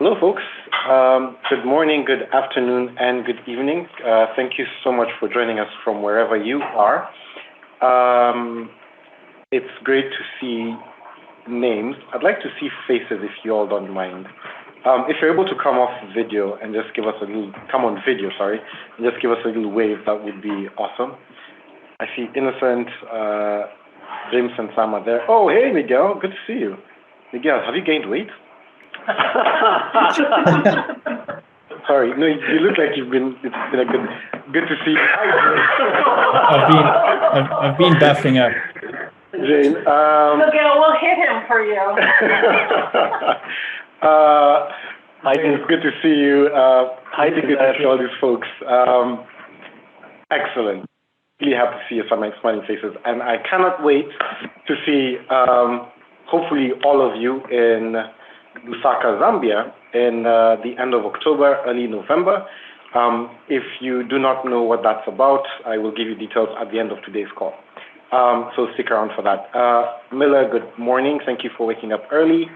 Hello, folks. Good morning, good afternoon, and good evening. Thank you so much for joining us from wherever you are. It's great to see names. I'd like to see faces if you all don't mind. If you're able to come off video and just give us a little, come on video, sorry, and just give us a little wave, that would be awesome. I see Innocent, James and Sam are there. Oh, hey, Miguel, good to see you. Miguel, have you gained weight? Sorry, no, you look like it's been a good to see you. I've been buffing up. Jane, Miguel, we'll hit him for you. Hi, it's good to see you. Hi, good to see all these folks. Excellent. Really happy to see your smiling faces, and I cannot wait to see hopefully all of you in Lusaka, Zambia, in the end of October, early November. If you do not know what that's about, I will give you details at the end of today's call. So stick around for that. Miller, good morning. Thank you for waking up early.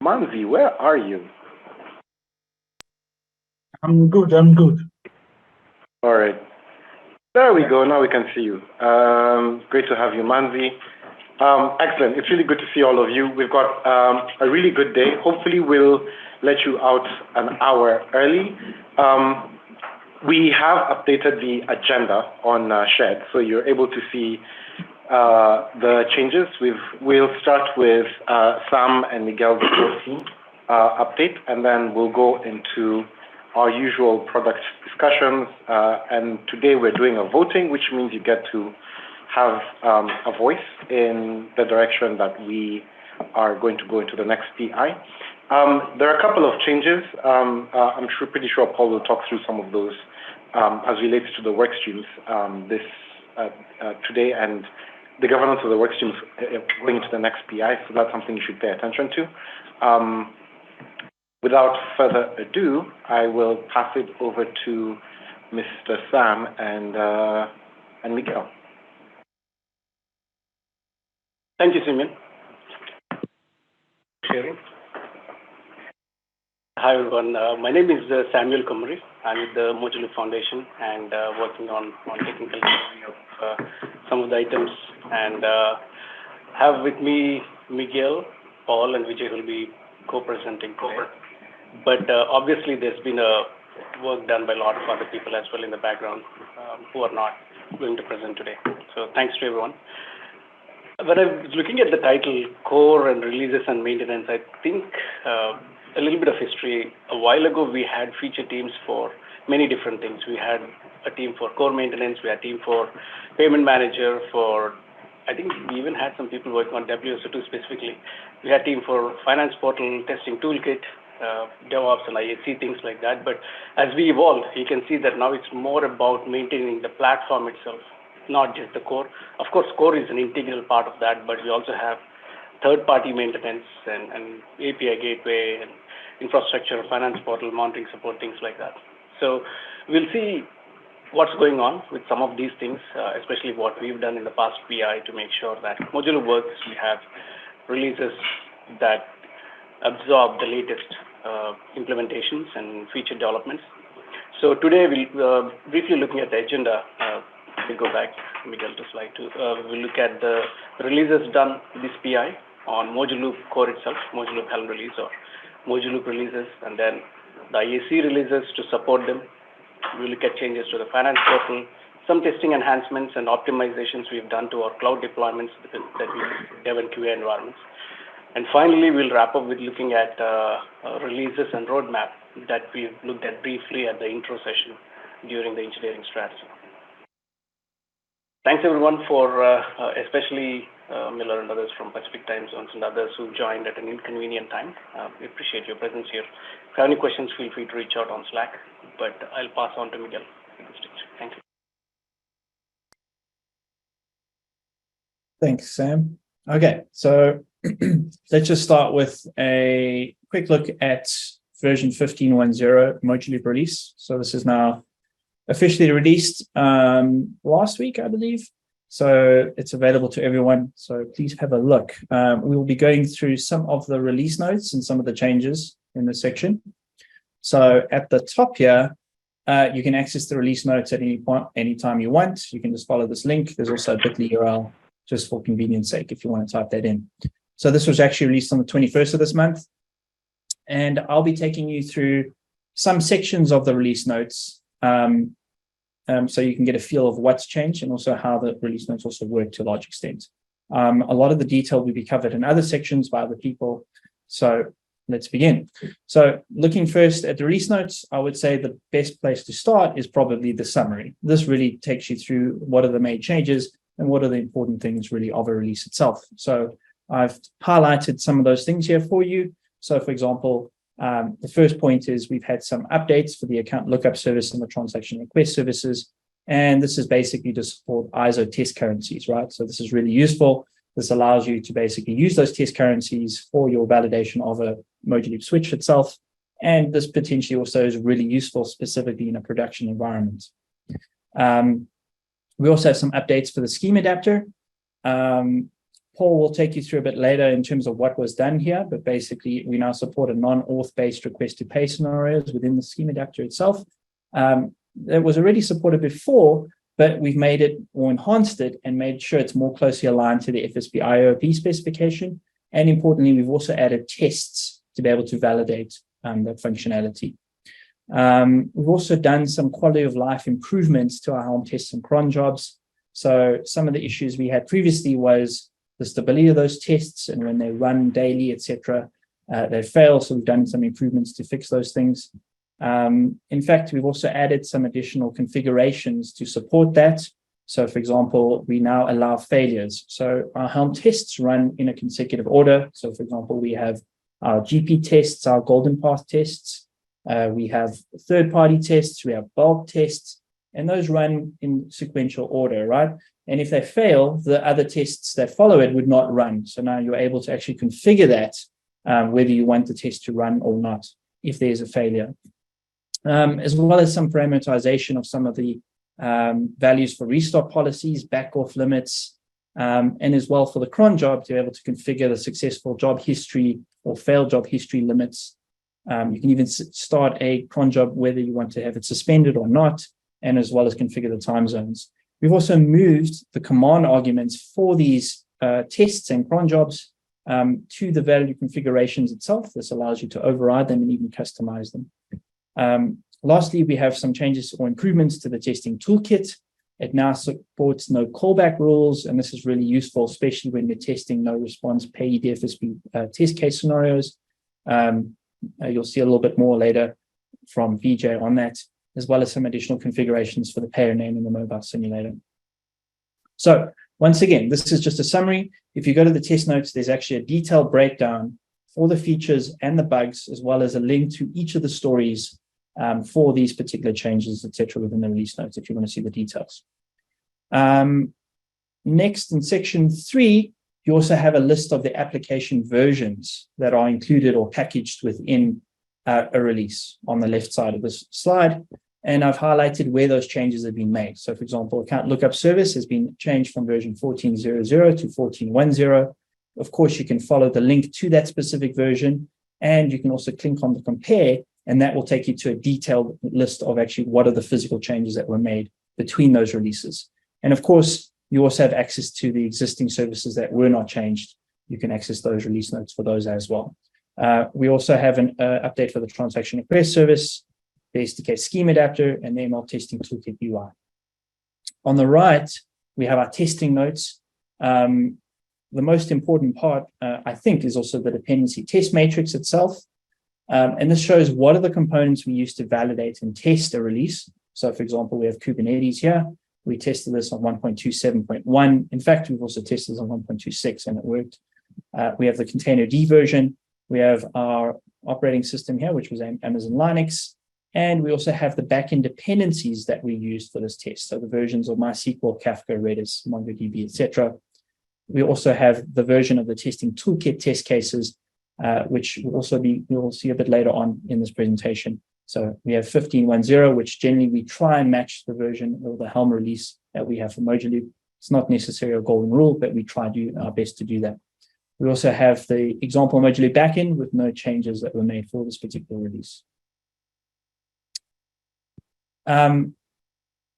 Manzi, where are you? I'm good. All right. There we go. Now we can see you. Great to have you, Manzi. Excellent. It's really good to see all of you. We've got a really good day. Hopefully, we'll let you out an hour early. We have updated the agenda on Shed, so you're able to see the changes. We'll start with Sam and Miguel, the core team update, and then we'll go into our usual product discussions. And today we're doing a voting, which means you get to have a voice in the direction that we are going to go into the next PI. There are a couple of changes. I'm pretty sure Paul will talk through some of those as relates to the work streams today, and the governance of the work streams going into the next PI, so that's something you should pay attention to. Without further ado, I will pass it over to Mr. Sam and Miguel. Thank you, Simeon. Sharing. Hi, everyone. My name is Samuel Kumari. I'm with the Mojulu Foundation and working on technical delivery of some of the items. And have with me Miguel, Paul, and Vijay will be co-presenting today. But obviously, there's been a work done by a lot of other people as well in the background who are not going to present today. So thanks to everyone. When I was looking at the title, Core and Releases and Maintenance, I think a little bit of history. A while ago, we had feature teams for many different things. We had a team for core maintenance. We had a team for payment manager. I think we even had some people working on WSO2 specifically. We had a team for finance portal, testing toolkit, DevOps and IAC, things like that. But as we evolve, you can see that now it's more about maintaining the platform itself, not just the core. Of course, core is an integral part of that, but we also have third-party maintenance and API gateway and infrastructure, finance portal, monitoring support, things like that. So we'll see what's going on with some of these things, especially what we've done in the past PI to make sure that Mojulu works. We have releases that absorb the latest implementations and feature developments. So today we'll briefly looking at the agenda. We'll go back, Miguel, to slide 2. We'll look at the releases done this PI on Mojulu core itself, Mojulu Helm release or Mojulu releases, and then the IAC releases to support them. We'll look at changes to the finance portal, some testing enhancements and optimizations we've done to our cloud deployments that we use dev and QA environments. And finally, we'll wrap up with looking at releases and roadmap that we've looked at briefly at the intro session during the engineering strategy. Thanks everyone for, especially Miller and others from Pacific Time Zones and others who joined at an inconvenient time. We appreciate your presence here. If you have any questions, feel free to reach out on Slack, but I'll pass on to Miguel at this stage. Thank you. Thanks, Sam. Okay, so let's just start with a quick look at version 15.10 Mojulu release. So this is now officially released last week, I believe. So it's available to everyone. So please have a look. We will be going through some of the release notes and some of the changes in this section. So at the top here, you can access the release notes at any point, anytime you want. You can just follow this link. There's also a bit.ly URL just for convenience sake if you want to type that in. So this was actually released on the 21st of this month. And I'll be taking you through some sections of the release notes so you can get a feel of what's changed and also how the release notes also work to a large extent. A lot of the detail will be covered in other sections by other people. So let's begin. So looking first at the release notes, I would say the best place to start is probably the summary. This really takes you through what are the main changes and what are the important things really of a release itself. So I've highlighted some of those things here for you. So for example, the first point is we've had some updates for the account lookup service and the transaction request services. And this is basically to support ISO test currencies, right? So this is really useful. This allows you to basically use those test currencies for your validation of a Mojaloop switch itself. And this potentially also is really useful specifically in a production environment. We also have some updates for the scheme adapter. Paul will take you through a bit later in terms of what was done here, but basically we now support a non-auth-based request to pay scenarios within the scheme adapter itself. It was already supported before, but we've made it or enhanced it and made sure it's more closely aligned to the FSP IOP specification. And importantly, we've also added tests to be able to validate that functionality. We've also done some quality of life improvements to our Helm tests and cron jobs. So some of the issues we had previously was the stability of those tests, and when they run daily, etc., they fail. So we've done some improvements to fix those things. In fact, we've also added some additional configurations to support that. So for example, we now allow failures. So our Helm tests run in a consecutive order. So for example, we have our GP tests, our golden path tests. We have third-party tests, we have bulk tests, and those run in sequential order, right? And if they fail, the other tests that follow it would not run. So now you're able to actually configure that, whether you want the test to run or not, if there's a failure. As well as some parameterization of some of the values for restart policies, back-off limits, and as well for the cron job to be able to configure the successful job history or failed job history limits. You can even start a cron job whether you want to have it suspended or not, and as well as configure the time zones. We've also moved the command arguments for these tests and cron jobs to the value configurations itself. This allows you to override them and even customize them. Lastly, we have some changes or improvements to the testing toolkit. It now supports no callback rules, and this is really useful, especially when you're testing no response PAID FSP test case scenarios. You'll see a little bit more later from VJ on that, as well as some additional configurations for the payer name in the mobile simulator. So once again, this is just a summary. If you go to the test notes, there's actually a detailed breakdown for the features and the bugs, as well as a link to each of the stories for these particular changes, etc., within the release notes, if you want to see the details. Next, in section 3, you also have a list of the application versions that are included or packaged within a release on the left side of this slide. And I've highlighted where those changes have been made. So for example, account lookup service has been changed from version 14.00 to 14.10. Of course, you can follow the link to that specific version, and you can also click on the compare, and that will take you to a detailed list of actually what are the physical changes that were made between those releases. And of course, you also have access to the existing services that were not changed. You can access those release notes for those as well. We also have an update for the transaction request service, the SDK scheme adapter, and the ML testing toolkit UI. On the right, we have our testing notes. The most important part, I think, is also the dependency test matrix itself. And this shows what are the components we use to validate and test a release. So for example, we have Kubernetes here. We tested this on 1.27.1. In fact, we've also tested this on 1.26 and it worked. We have the Containerd version. We have our operating system here, which was Amazon Linux. And we also have the backend dependencies that we used for this test. So the versions of MySQL, Kafka, Redis, MongoDB, etc. We also have the version of the testing toolkit test cases, which we'll see a bit later on in this presentation. So we have 15.10, which generally we try and match the version or the Helm release that we have for Mojaloop. It's not necessarily a golden rule, but we try to do our best to do that. We also have the example modular backend with no changes that were made for this particular release.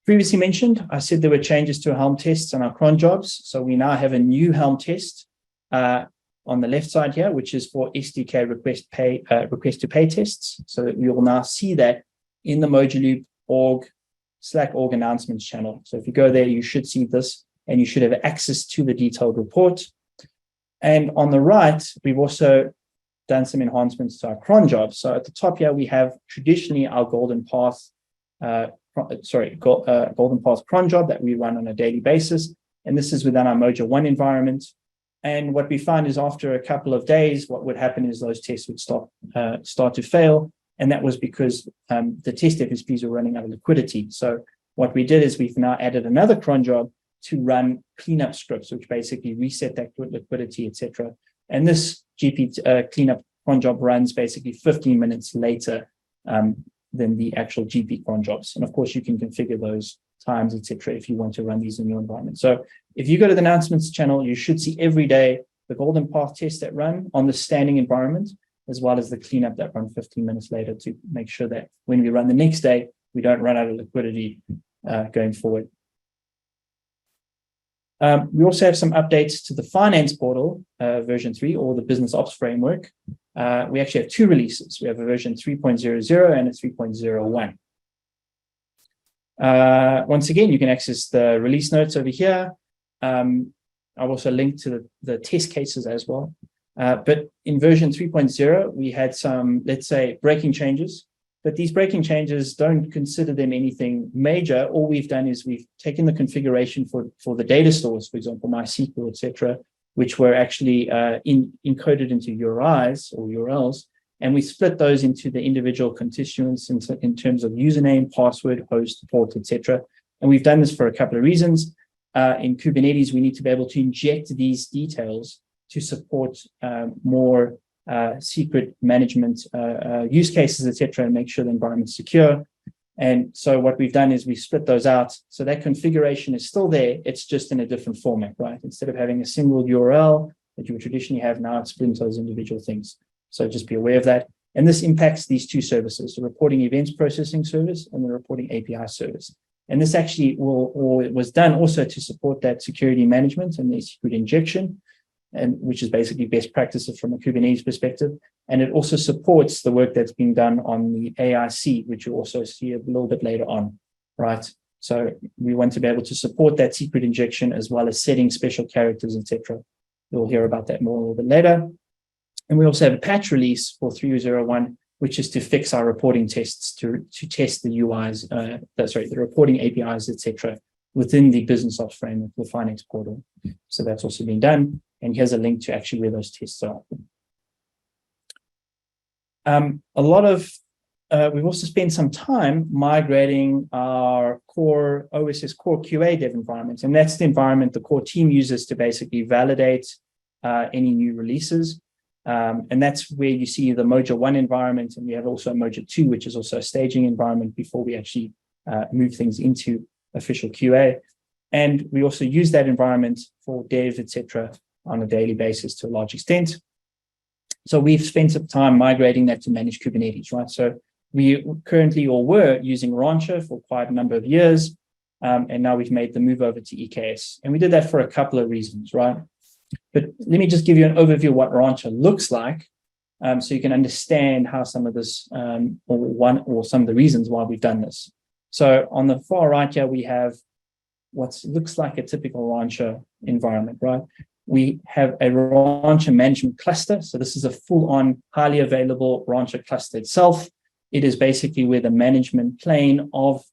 Previously mentioned, I said there were changes to Helm tests on our cron jobs. So we now have a new Helm test on the left side here, which is for SDK request to pay tests. So that we will now see that in the Mojaloop Slack org announcements channel. So if you go there, you should see this and you should have access to the detailed report. And on the right, we've also done some enhancements to our cron jobs. So at the top here, we have traditionally our Golden Path cron job that we run on a daily basis. And this is within our Mojo 1 environment. And what we find is after a couple of days, what would happen is those tests would start to fail. And that was because the test FSPs were running out of liquidity. So what we did is we've now added another cron job to run cleanup scripts, which basically reset that liquidity, etc. And this GP cleanup cron job runs basically 15 minutes later than the actual GP cron jobs. And of course, you can configure those times, etc., if you want to run these in your environment. So if you go to the announcements channel, you should see every day the Golden Path tests that run on the standing environment, as well as the cleanup that run 15 minutes later to make sure that when we run the next day, we don't run out of liquidity going forward. We also have some updates to the finance portal version 3 or the business ops framework. We actually have two releases. We have a version 3.00 and a 3.01. Once again, you can access the release notes over here. I've also linked to the test cases as well. But in version 3.0, we had some, let's say, breaking changes. But these breaking changes, don't consider them anything major. All we've done is we've taken the configuration for the data stores, for example, MySQL, etc., which were actually encoded into URIs or URLs, and we split those into the individual constituents in terms of username, password, host, port, etc. And we've done this for a couple of reasons. In Kubernetes, we need to be able to inject these details to support more secret management use cases, etc., and make sure the environment's secure. And so what we've done is we split those out. So that configuration is still there. It's just in a different format, right? Instead of having a single URL that you would traditionally have, now it splits those individual things. So just be aware of that. And this impacts these two services, the reporting events processing service and the reporting API service. And this actually was done also to support that security management and the secret injection, and which is basically best practices from a Kubernetes perspective. And it also supports the work that's being done on the AIC, which you'll also see a little bit later on, right? So we want to be able to support that secret injection as well as setting special characters, etc. You'll hear about that more a little bit later. And we also have a patch release for 3.01, which is to fix our reporting tests to test the UIs, the reporting APIs, etc., within the business ops framework, the finance portal. So that's also been done. And here's a link to actually where those tests are. We've also spent some time migrating our core OSS core QA dev environment. And that's the environment the core team uses to basically validate any new releases. And that's where you see the Mojo 1 environment. And we have also Mojo 2, which is also a staging environment before we actually move things into official QA. And we also use that environment for dev, etc., on a daily basis to a large extent. So we've spent some time migrating that to managed Kubernetes, right? So we currently or were using Rancher for quite a number of years. And now we've made the move over to EKS. And we did that for a couple of reasons, right? But let me just give you an overview of what Rancher looks like, so you can understand how some of this, or some of the reasons why we've done this. So on the far right here, we have what looks like a typical Rancher environment, right? We have a Rancher management cluster. So this is a full-on, highly available Rancher cluster itself. It is basically where the management plane of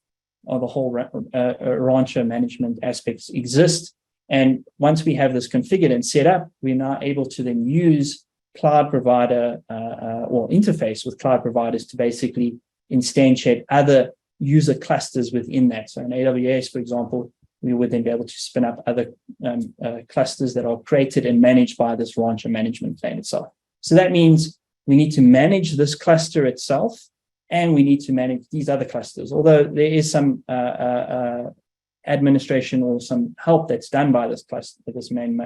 the whole Rancher management aspects exist. And once we have this configured and set up, we're now able to then use cloud provider or interface with cloud providers to basically instantiate other user clusters within that. So in AWS, for example, we would then be able to spin up other clusters that are created and managed by this Rancher management plane itself. So that means we need to manage this cluster itself, and we need to manage these other clusters. Although there is some administration or some help that's done by this cluster, this main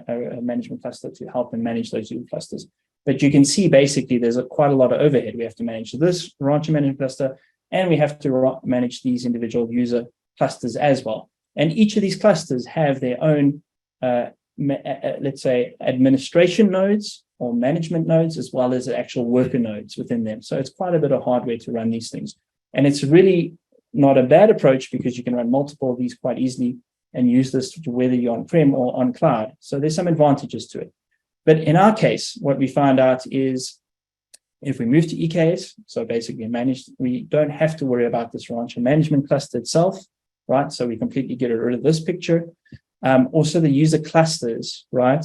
management cluster to help and manage those Zoom clusters. But you can see basically there's quite a lot of overhead. We have to manage this Rancher management cluster, and we have to manage these individual user clusters as well. And each of these clusters have their own, let's say, administration nodes or management nodes, as well as actual worker nodes within them. So it's quite a bit of hardware to run these things. And it's really not a bad approach because you can run multiple of these quite easily and use this whether you're on-prem or on cloud. So there's some advantages to it. But in our case, what we found out is if we move to EKS, so basically managed, we don't have to worry about this Rancher management cluster itself, right? So we completely get rid of this picture. Also the user clusters, right?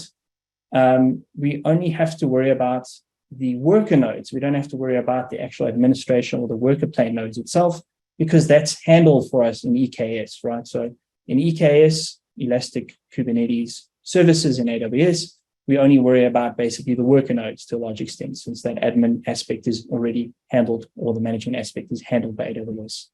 We only have to worry about the worker nodes. We don't have to worry about the actual administration or the worker plane nodes itself, because that's handled for us in EKS, right? So in EKS, Elastic Kubernetes Services in AWS, we only worry about basically the worker nodes to a large extent, since that admin aspect is already handled, or the management aspect is handled by AWS.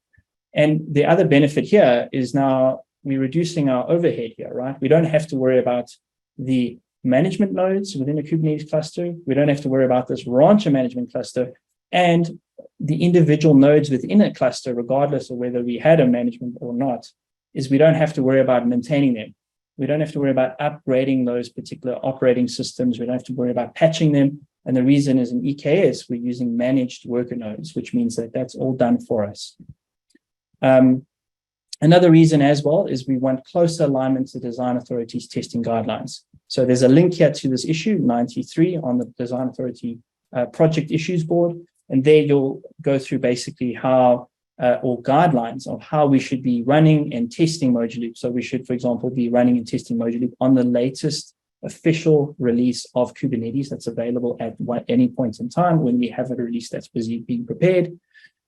And the other benefit here is now we're reducing our overhead here, right? We don't have to worry about the management nodes within a Kubernetes cluster. We don't have to worry about this Rancher management cluster and the individual nodes within a cluster, regardless of whether we had a management or not, is we don't have to worry about maintaining them. We don't have to worry about upgrading those particular operating systems. We don't have to worry about patching them. And the reason is in EKS, we're using managed worker nodes, which means that that's all done for us. Another reason as well is we want closer alignment to design authorities' testing guidelines. So there's a link here to this issue 93 on the Design Authority project issues board. And there you'll go through basically how, or guidelines of how we should be running and testing Moduloop. So we should, for example, be running and testing Moduloop on the latest official release of Kubernetes that's available at any point in time when we have a release that's busy being prepared.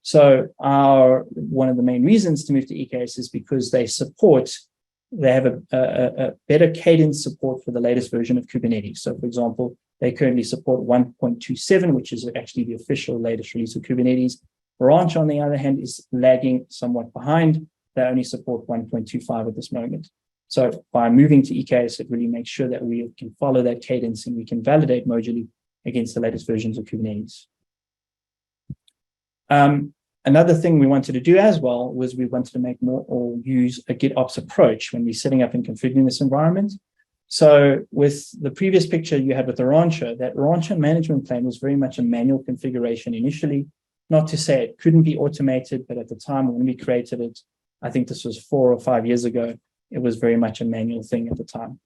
So one of the main reasons to move to EKS is because they have a better cadence support for the latest version of Kubernetes. So for example, they currently support 1.27, which is actually the official latest release of Kubernetes. Rancher, on the other hand, is lagging somewhat behind. They only support 1.25 at this moment. So by moving to EKS, it really makes sure that we can follow that cadence and we can validate Moduloop against the latest versions of Kubernetes. Another thing we wanted to do as well was we wanted to make more or use a GitOps approach when we're setting up and configuring this environment. So with the previous picture you had with the Rancher, that Rancher management plane was very much a manual configuration initially. Not to say it couldn't be automated, but at the time when we created it, I think this was 4 or 5 years ago, it was very much a manual thing at the time.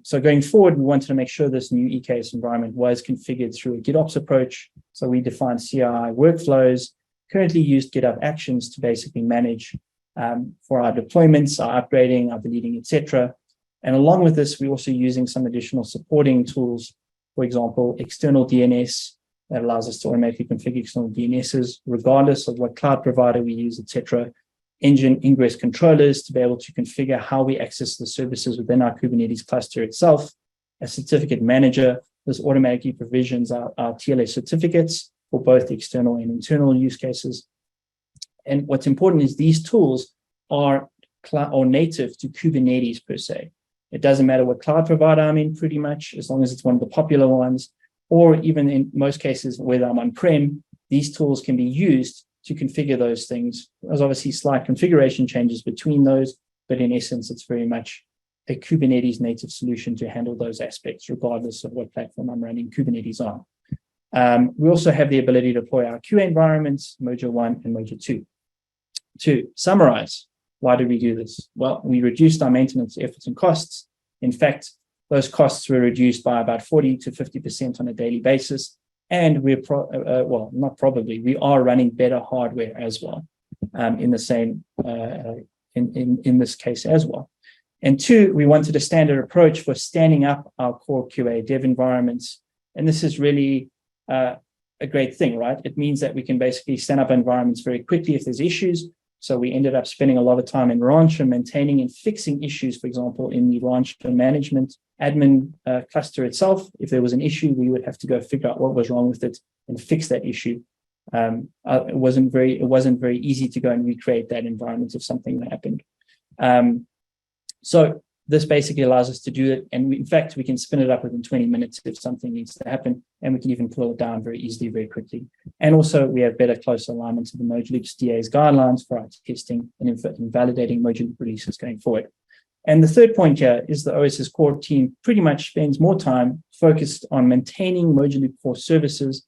So going forward, we wanted to make sure this new EKS environment was configured through a GitOps approach. So we defined CI workflows, currently use GitHub Actions to basically manage for our deployments, our upgrading, our deleting, etc. And along with this, we're also using some additional supporting tools, for example, external DNS that allows us to automatically configure external DNSs, regardless of what cloud provider we use, etc. Engine ingress controllers to be able to configure how we access the services within our Kubernetes cluster itself. A certificate manager, this automatically provisions our TLS certificates for both the external and internal use cases. And what's important is these tools are native to Kubernetes per se. It doesn't matter what cloud provider I'm in pretty much, as long as it's one of the popular ones, or even in most cases, whether I'm on-prem, these tools can be used to configure those things. There's obviously slight configuration changes between those, but in essence, it's very much a Kubernetes native solution to handle those aspects, regardless of what platform I'm running Kubernetes on. We also have the ability to deploy our QA environments, Mojo 1 and Mojo 2. To summarize, why did we do this? Well, we reduced our maintenance efforts and costs. In fact, those costs were reduced by about 40 to 50% on a daily basis. And we are running better hardware as well in the same, in this case as well. And 2, we wanted a standard approach for standing up our core QA dev environments. And this is really a great thing, right? It means that we can basically stand up environments very quickly if there's issues. So we ended up spending a lot of time in Rancher maintaining and fixing issues, for example, in the Rancher management admin cluster itself. If there was an issue, we would have to go figure out what was wrong with it and fix that issue. It wasn't very easy to go and recreate that environment if something happened. So this basically allows us to do it. And in fact, we can spin it up within 20 minutes if something needs to happen. And we can even pull it down very easily, very quickly. And also we have better, closer alignment to the Mojaloop's DA's guidelines for our testing and validating Mojaloop releases going forward. And the third point here is the OSS core team pretty much spends more time focused on maintaining Mojaloop core services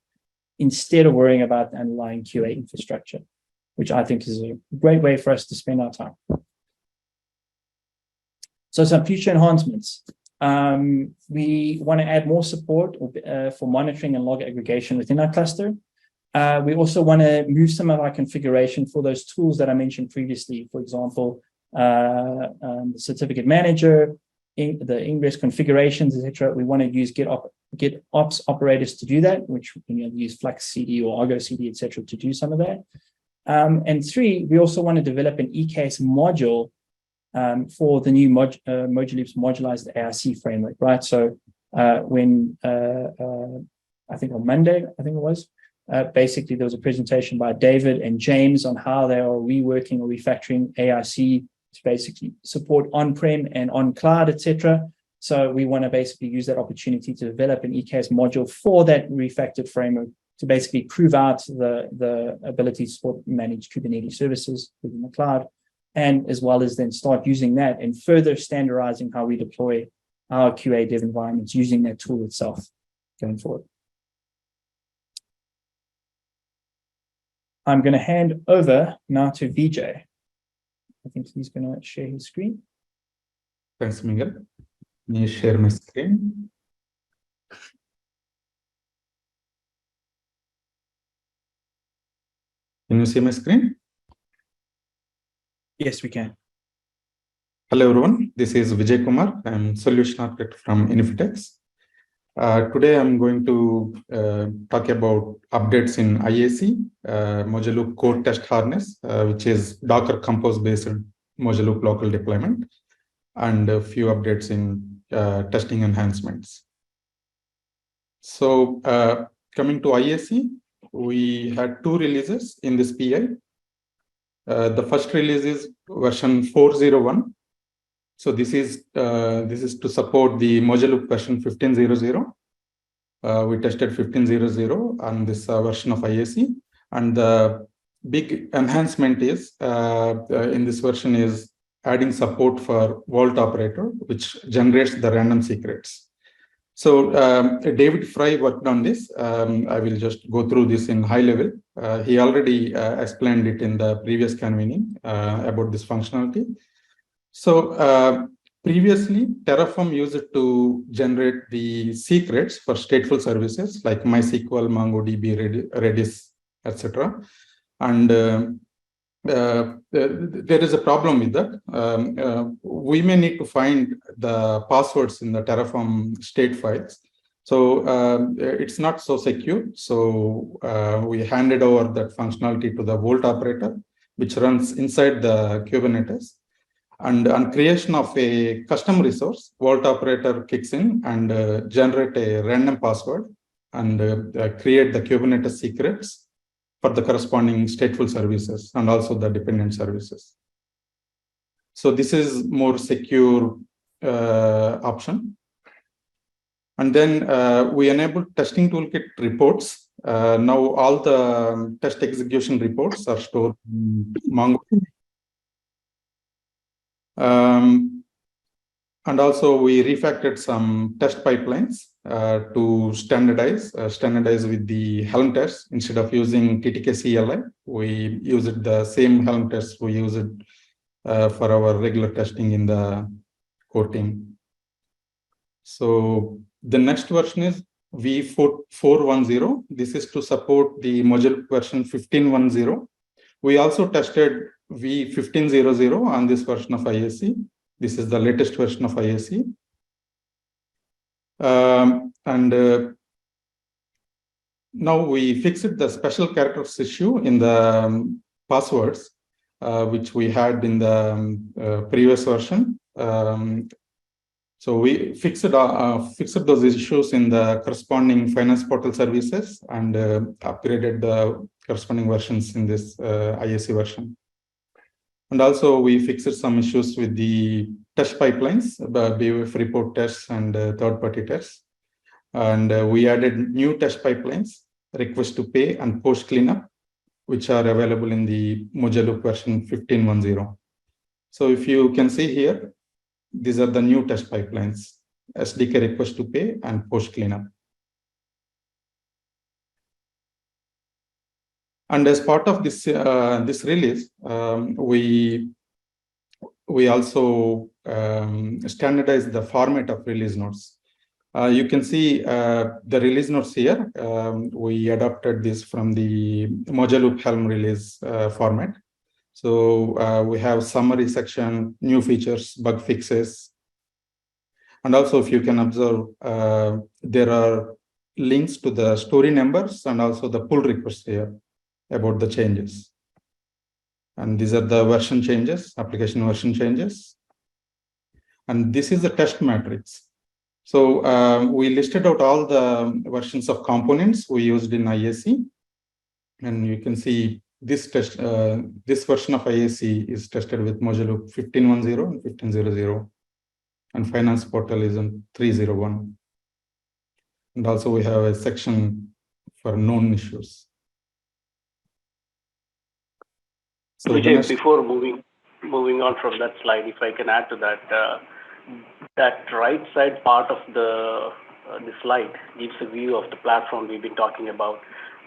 instead of worrying about the underlying QA infrastructure, which I think is a great way for us to spend our time. So some future enhancements. We want to add more support for monitoring and log aggregation within our cluster. We also want to move some of our configuration for those tools that I mentioned previously. For example, the certificate manager, the ingress configurations, etc. We want to use GitOps operators to do that, which we can use Flux CD or Argo CD, etc. to do some of that. And three, we also want to develop an EKS module for the new Mojaloop's modularized ARC framework, right? So when I think on Monday, I think it was, basically there was a presentation by David and James on how they are reworking or refactoring ARC to basically support on-prem and on-cloud, etc. So we want to basically use that opportunity to develop an EKS module for that refactored framework to basically prove out the ability to support managed Kubernetes services within the cloud, and as well as then start using that and further standardizing how we deploy our QA dev environments using that tool itself going forward. I'm going to hand over now to Vijay. I think he's going to share his screen. Thanks, Miguel. Let me share my screen. Can you see my screen? Yes, we can. Hello, everyone. This is Vijay Kumar. I'm Solution Architect from Inifitex. Today, I'm going to talk about updates in IAC, Mojaloop Core Test Harness, which is Docker Compose-based Mojaloop local deployment, and a few updates in testing enhancements. So coming to IAC, we had 2 releases in this PI. The first release is version 4.01. So this is to support the Mojaloop version 15.00. We tested 15.00 on this version of IAC, and the big enhancement is in this version is adding support for Vault operator, which generates the random secrets. So David Fry worked on this. I will just go through this in high level. He already explained it in the previous convening about this functionality. So previously, Terraform used it to generate the secrets for stateful services like MySQL, MongoDB, Redis, etc. And there is a problem with that. We may need to find the passwords in the Terraform state files. So it's not so secure. So we handed over that functionality to the Vault operator, which runs inside the Kubernetes. And on creation of a custom resource, Vault operator kicks in and generate a random password and create the Kubernetes secrets for the corresponding stateful services and also the dependent services. So this is more secure option. And then we enable testing toolkit reports. Now all the test execution reports are stored in MongoDB. And also we refactored some test pipelines to standardize with the Helm test. Instead of using TTK CLI, we used the same Helm test we use it for our regular testing in the core team. So the next version is V4.10. This is to support the Mojaloop version 15.10. We also tested V15.00 on this version of IAC. This is the latest version of IAC. Now we fixed the special characters issue in the passwords, which we had in the previous version. So we fixed those issues in the corresponding finance portal services and upgraded the corresponding versions in this IAC version. And also we fixed some issues with the test pipelines, BOF report tests and third-party tests. And we added new test pipelines, request to pay and post cleanup, which are available in the Mojaloop version 15.10. So if you can see here, these are the new test pipelines, SDK request to pay and post cleanup. And as part of this this release, we also standardized the format of release notes. You can see the release notes here. We adopted this from the Mojaloop Helm release format. So we have summary section, new features, bug fixes. And also, if you can observe, there are links to the story numbers and also the pull requests here about the changes. And these are the version changes, application version changes. And this is the test matrix. So we listed out all the versions of components we used in IAC. And you can see this test, this version of IAC is tested with Mojaloop 15.10 and 15.00. And Finance Portal is on 3.01. And also we have a section for known issues. So Vijay, before moving on from that slide, if I can add to that, that right side part of the slide gives a view of the platform we've been talking about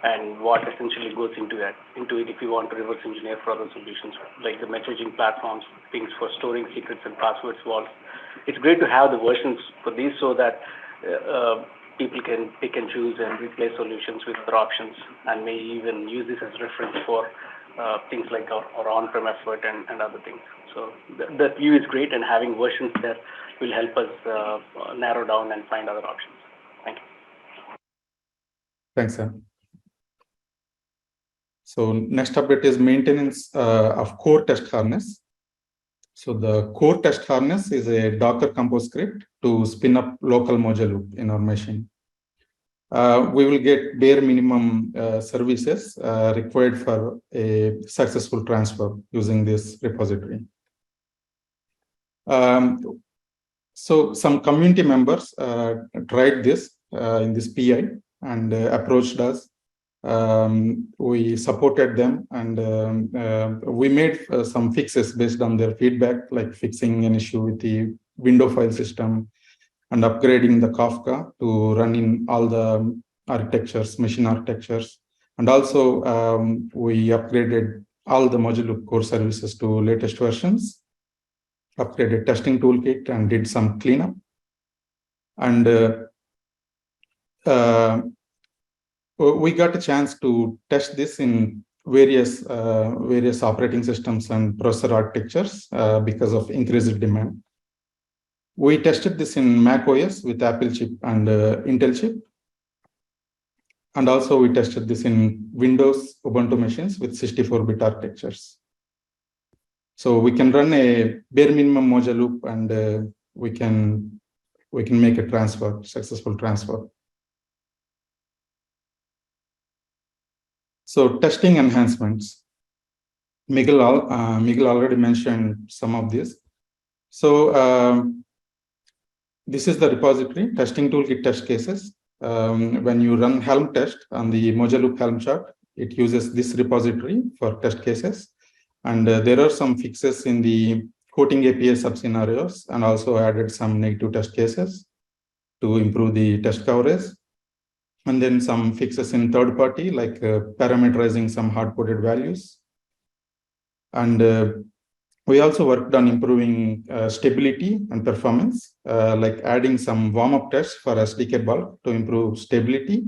and what essentially goes into it if you want to reverse engineer for other solutions, like the messaging platforms, things for storing secrets and passwords, vaults. It's great to have the versions for these so that people can pick and choose and replace solutions with other options, and may even use this as reference for things like our on-prem effort and other things. So the view is great, and having versions there will help us narrow down and find other options. Thank you. Thanks, Sam. So next update is maintenance of core test harness. So the core test harness is a Docker Compose script to spin up local Mojaloop in our machine. We will get bare minimum services required for a successful transfer using this repository. So some community members tried this in this PI and approached us. We supported them, and we made some fixes based on their feedback, like fixing an issue with the window file system and upgrading the Kafka to run in all the architectures, machine architectures. And also we upgraded all the Mojaloop core services to latest versions, upgraded testing toolkit, and did some cleanup. And we got a chance to test this in various operating systems and processor architectures because of increased demand. We tested this in Mac OS with Apple chip and Intel chip. And also we tested this in Windows Ubuntu machines with 64-bit architectures. So we can run a bare minimum Mojaloop, and we can make a transfer, successful transfer. So testing enhancements. Miguel already mentioned some of this. So this is the repository, testing toolkit test cases. When you run Helm test on the Mojaloop Helm chart, it uses this repository for test cases. And there are some fixes in the quoting API sub-scenarios, and also added some negative test cases to improve the test coverage. And then some fixes in third party, like parameterizing some hard-coded values. And we also worked on improving stability and performance, like adding some warm-up tests for SDK bulk to improve stability.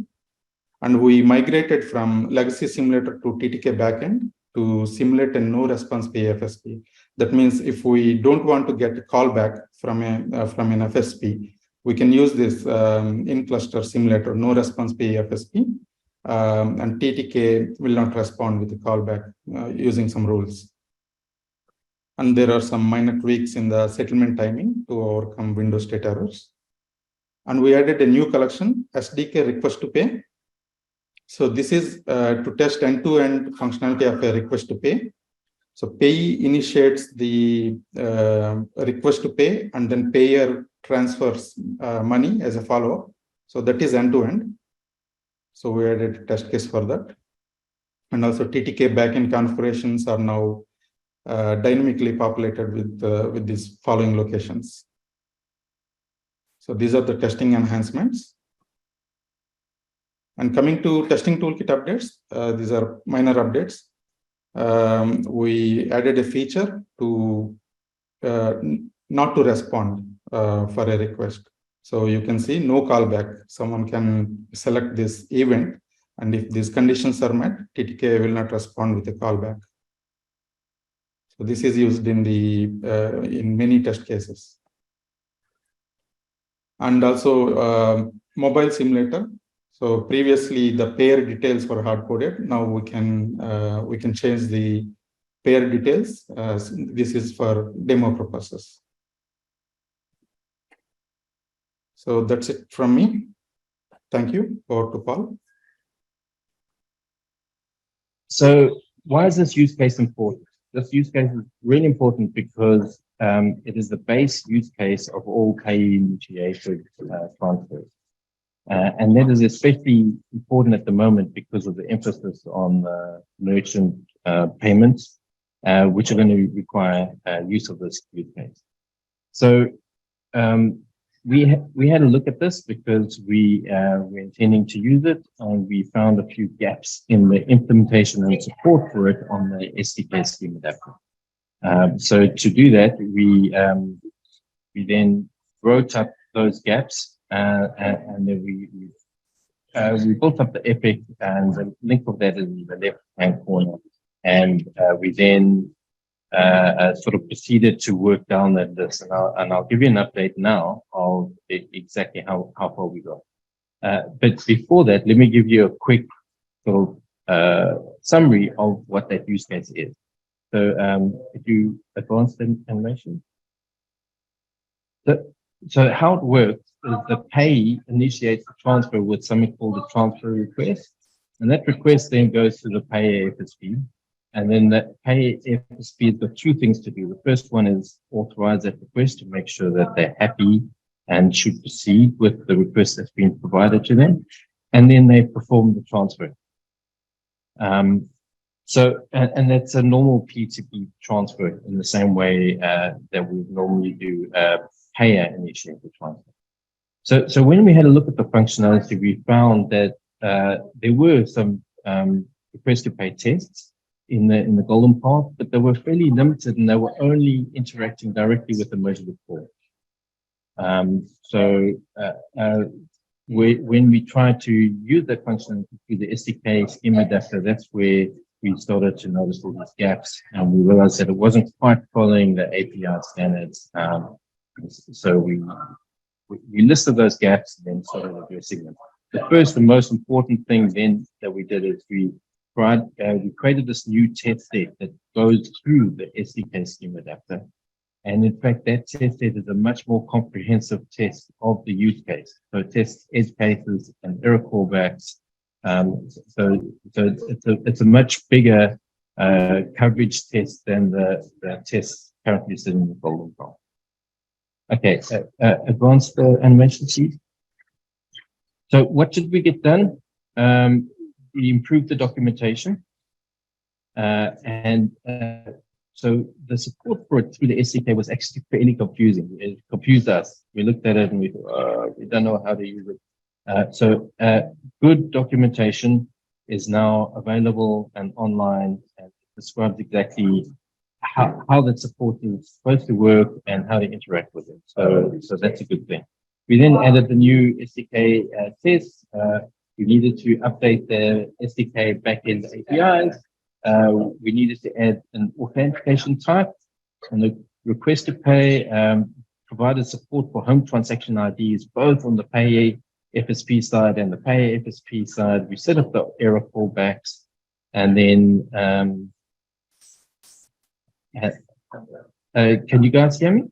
And we migrated from legacy simulator to TTK backend to simulate a no response pay FSP. That means if we don't want to get a callback from an FSP, we can use this in-cluster simulator, no response pay FSP, and TTK will not respond with the callback using some rules. And there are some minor tweaks in the settlement timing to overcome Windows state errors. And we added a new collection, SDK request to pay. So this is to test end-to-end functionality of a request to pay. So payee initiates the request to pay, and then payer transfers money as a follow-up. So that is end-to-end. So we added a test case for that. And also TTK backend configurations are now dynamically populated with these following locations. So these are the testing enhancements. And coming to testing toolkit updates, these are minor updates. We added a feature to not to respond for a request. So you can see no callback. Someone can select this event, and if these conditions are met, TTK will not respond with a callback. So this is used in in many test cases. And also mobile simulator. So previously the pair details were hard coded. Now we can change the pair details. This is for demo purposes. So that's it from me. Thank you. Over to Paul. So why is this use case important? This use case is really important because it is the base use case of all payee-initiated transfers. And that is especially important at the moment because of the emphasis on merchant payments, which are going to require use of this use case. So we had a look at this because we were intending to use it, and we found a few gaps in the implementation and support for it on the SDK scheme adapter. So to do that, we then wrote up those gaps, and then we built up the epic, and the link of that is in the left-hand corner. And we then sort of proceeded to work down that list, and I'll give you an update now of exactly how far we got. But before that, let me give you a quick sort of summary of what that use case is. So if you advance the animation. So how it works is the payee initiates the transfer with something called a transfer request, and that request then goes to the payer FSP. And then that payer FSP has got two things to do. The first one is authorize that request to make sure that they're happy and should proceed with the request that's been provided to them. And then they perform the transfer. And that's a normal P2P transfer in the same way that we normally do payer initiated transfer. So when we had a look at the functionality, we found that there were some request to pay tests in the golden path, but they were fairly limited, and they were only interacting directly with the modular core. When we tried to use that functionality through the SDK scheme adapter, that's where we started to notice all these gaps, and we realized that it wasn't quite following the API standards. So we listed those gaps and then started addressing them. The first and most important thing then that we did is we created this new test set that goes through the SDK scheme adapter. And in fact, that test set is a much more comprehensive test of the use case. So it tests edge cases and error callbacks. So it's a much bigger coverage test than the test currently sitting in the golden path. Okay, advance the animation, please. So what did we get done? We improved the documentation, so the support for it through the SDK was actually fairly confusing. It confused us. We looked at it and we thought, we don't know how to use it. Good documentation is now available and online, and describes exactly how that support is supposed to work and how to interact with it. So that's a good thing. We then added the new SDK tests. We needed to update the SDK backend APIs. We needed to add an authentication type, and the request to pay provided support for home transaction IDs, both on the payer FSP side and the payer FSP side. We set up the error callbacks, and then can you guys hear me?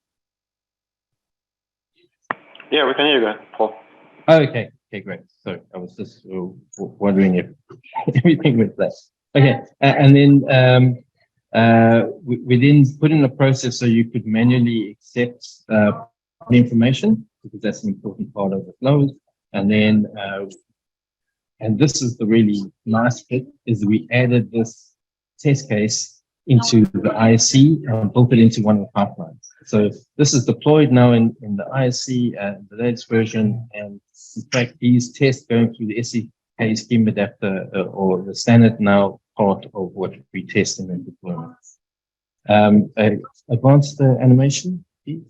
Yeah, we can hear you, Paul. Oh, okay, great. So I was just wondering if everything was there. Okay, and then We then put in a process so you could manually accept the information, because that's an important part of the flows. And then, and this is the really nice bit, is we added this test case into the ISC and built it into one of the pipelines. So this is deployed now in the ISC, the latest version. And in fact, these tests going through the SCK scheme adapter or the standard now part of what we test in the deployment. Advanced animation, please.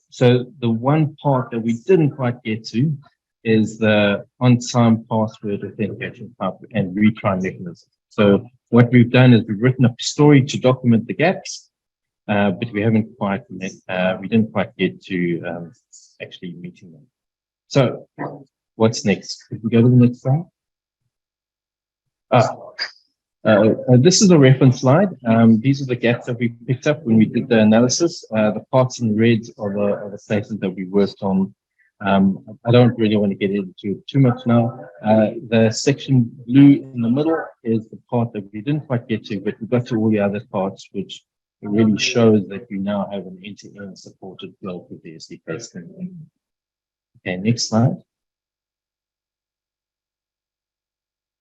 So the one part that we didn't quite get to is the on-time password authentication type and retry mechanism. So what we've done is we've written a story to document the gaps, but we haven't quite met, we didn't quite get to actually meeting them. So what's next? Could we go to the next slide? This is a reference slide. These are the gaps that we picked up when we did the analysis. The parts in red are the places that we worked on. I don't really want to get into it too much now. The section blue in the middle is the part that we didn't quite get to, but we got to all the other parts, which really shows that we now have an end-to-end supported flow with the SDK scheme. Okay, next slide.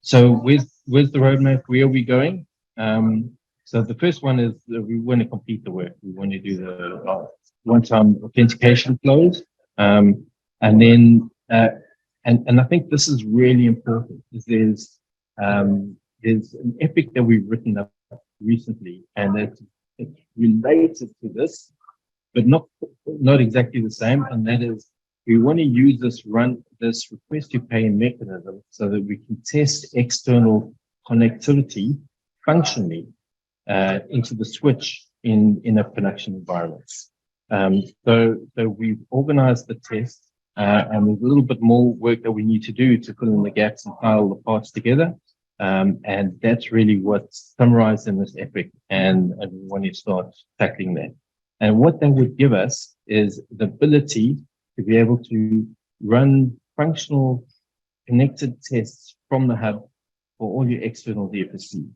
So with the roadmap, where are we going? So the first one is that we want to complete the work. We want to do the one-time authentication flows. And then, and I think this is really important, is there's an epic that we've written up recently, and it's related to this, but not exactly the same. And that is, we want to use this request to pay mechanism so that we can test external connectivity functionally into the switch in a production environment. So we've organized the test, and there's a little bit more work that we need to do to fill in the gaps and tie all the parts together. And that's really what's summarized in this epic, and we want to start tackling that. And what that would give us is the ability to be able to run functional connected tests from the hub for all your external DFSP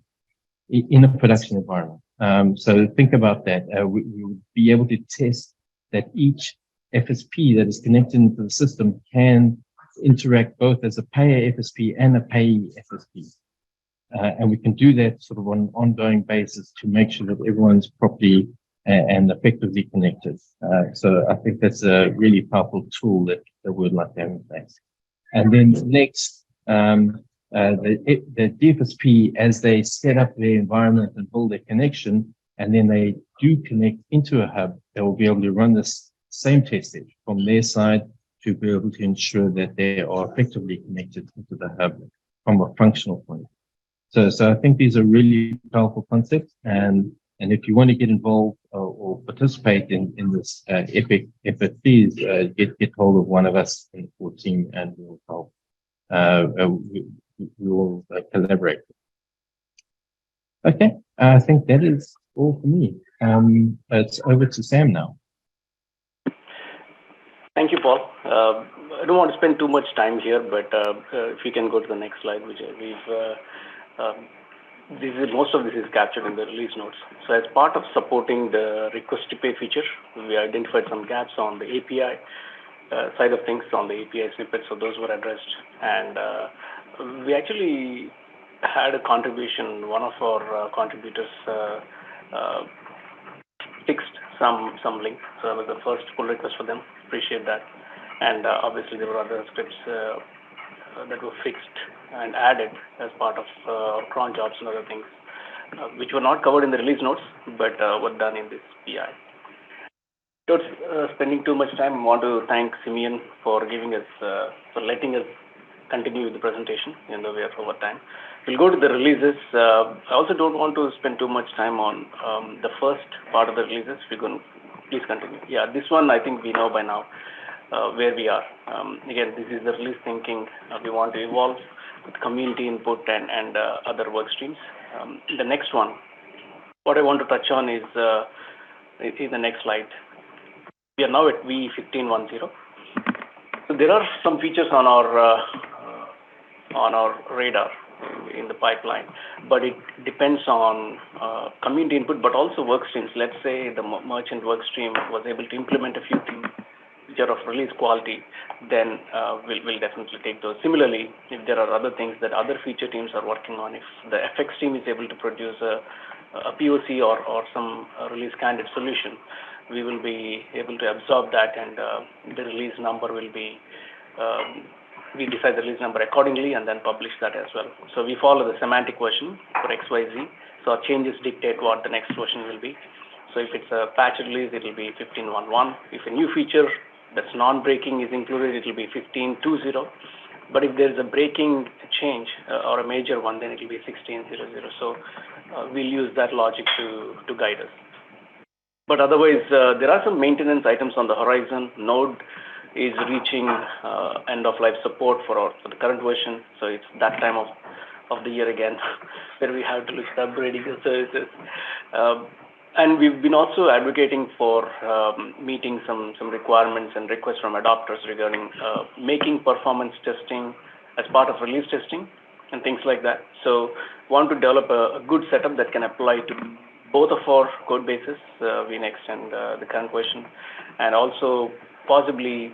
in a production environment. So think about that. We would be able to test that each FSP that is connected into the system can interact both as a payer FSP and a payee FSP. And we can do that sort of on an ongoing basis to make sure that everyone's properly and effectively connected. So I think that's a really powerful tool that we'd like to have in place. And then next, the DFSP, as they set up their environment and build their connection, and then they do connect into a hub, they will be able to run this same testing from their side to be able to ensure that they are effectively connected into the hub from a functional point. So I think these are really powerful concepts, and if you want to get involved or participate in this epic effort, please get hold of one of us in the core team, and we'll help. We will collaborate. Okay, I think that is all for me. It's over to Sam now. Thank you, Paul. I don't want to spend too much time here, but if you can go to the next slide, which most of this is captured in the release notes. So as part of supporting the request to pay feature, we identified some gaps on the API side of things, on the API snippets, so those were addressed. And we actually had a contribution. One of our contributors fixed some link. So that was the first pull request for them. Appreciate that. And obviously there were other scripts that were fixed and added as part of cron jobs and other things, which were not covered in the release notes, but were done in this PI. Without spending too much time, I want to thank Simeon for giving us, for letting us continue with the presentation, even though we are over time. We'll go to the releases. I also don't want to spend too much time on the first part of the releases. We're going to please continue. Yeah, this one I think we know by now where we are. Again, this is the release thinking. We want to evolve with community input and other work streams. The next one, what I want to touch on is the next slide. We are now at V1510. So there are some features on our radar in the pipeline, but it depends on community input, but also work streams. Let's say the merchant work stream was able to implement a few things which are of release quality, then we'll definitely take those. Similarly, if there are other things that other feature teams are working on, if the FX team is able to produce a POC or some release candidate solution, we will be able to absorb that, and the release number will be, we decide the release number accordingly and then publish that as well. So we follow the semantic version for XYZ. So our changes dictate what the next version will be. So if it's a patch release, it will be 15.1.1. If a new feature that's non-breaking is included, it will be 15.2.0. But if there's a breaking change or a major one, then it will be 16.0.0. So we'll use that logic to guide us. But otherwise, there are some maintenance items on the horizon. Node is reaching end-of-life support for the current version. So it's that time of the year again where we have to look at upgrading the services. And we've been also advocating for meeting some requirements and requests from adopters regarding making performance testing as part of release testing and things like that. So want to develop a good setup that can apply to both of our code bases, vNext and the current version, and also possibly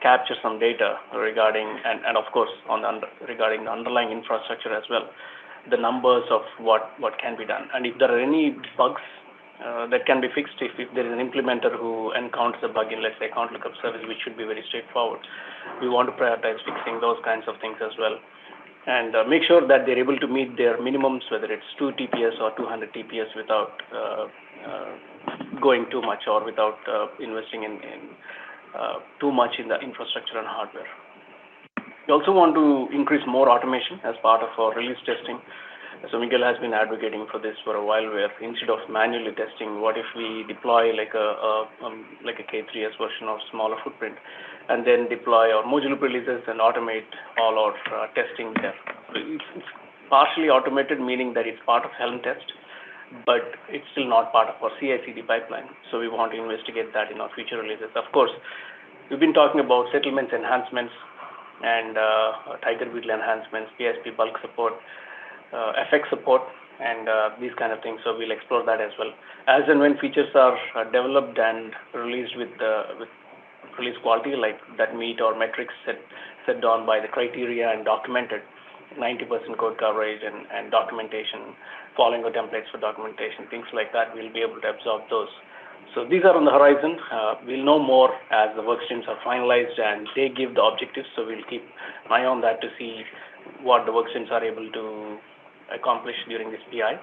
capture some data regarding, and of course regarding the underlying infrastructure as well, the numbers of what can be done. And if there are any bugs that can be fixed, if there is an implementer who encounters a bug in, let's say, account lookup service, which should be very straightforward, we want to prioritize fixing those kinds of things as well. And make sure that they're able to meet their minimums, whether it's 2 TPS or 200 TPS, without going too much or without investing in too much in the infrastructure and hardware. We also want to increase more automation as part of our release testing. So Miguel has been advocating for this for a while, where instead of manually testing, what if we deploy like a K3s version of smaller footprint, and then deploy our modular releases and automate all our testing there. It's partially automated, meaning that it's part of Helm test, but it's still not part of our CI/CD pipeline. So we want to investigate that in our future releases. Of course, we've been talking about settlements enhancements and Tiger Beetle enhancements, PSP bulk support, FX support, and these kind of things. So we'll explore that as well. As and when features are developed and released with release quality, like that meet our metrics set down by the criteria and documented, 90% code coverage and documentation, following the templates for documentation, things like that, we'll be able to absorb those. So these are on the horizon. We'll know more as the work streams are finalized and they give the objectives. So we'll keep an eye on that to see what the work streams are able to accomplish during this PI.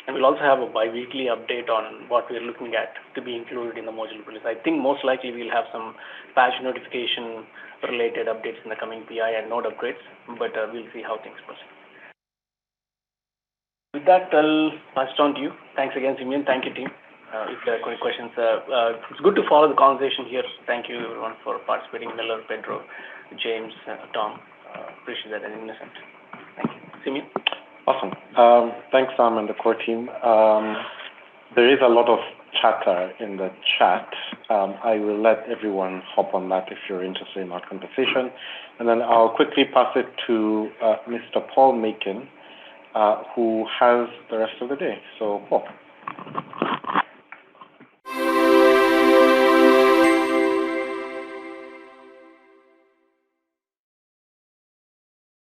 And we'll also have a bi-weekly update on what we're looking at to be included in the module release. I think most likely we'll have some patch notification related updates in the coming PI and node upgrades, but we'll see how things proceed. With that, I'll pass it on to you. Thanks again, Simeon. Thank you, team. If there are any questions, it's good to follow the conversation here. Thank you, everyone, for participating. Miller, Pedro, James, Tom. Appreciate that, and Innocent. Thank you. Simeon? Awesome. Thanks, Sam and the core team. There is a lot of chatter in the chat. I will let everyone hop on that if you're interested in our conversation. And then I'll quickly pass it to Mr. Paul Macon, who has the rest of the day. So, Paul.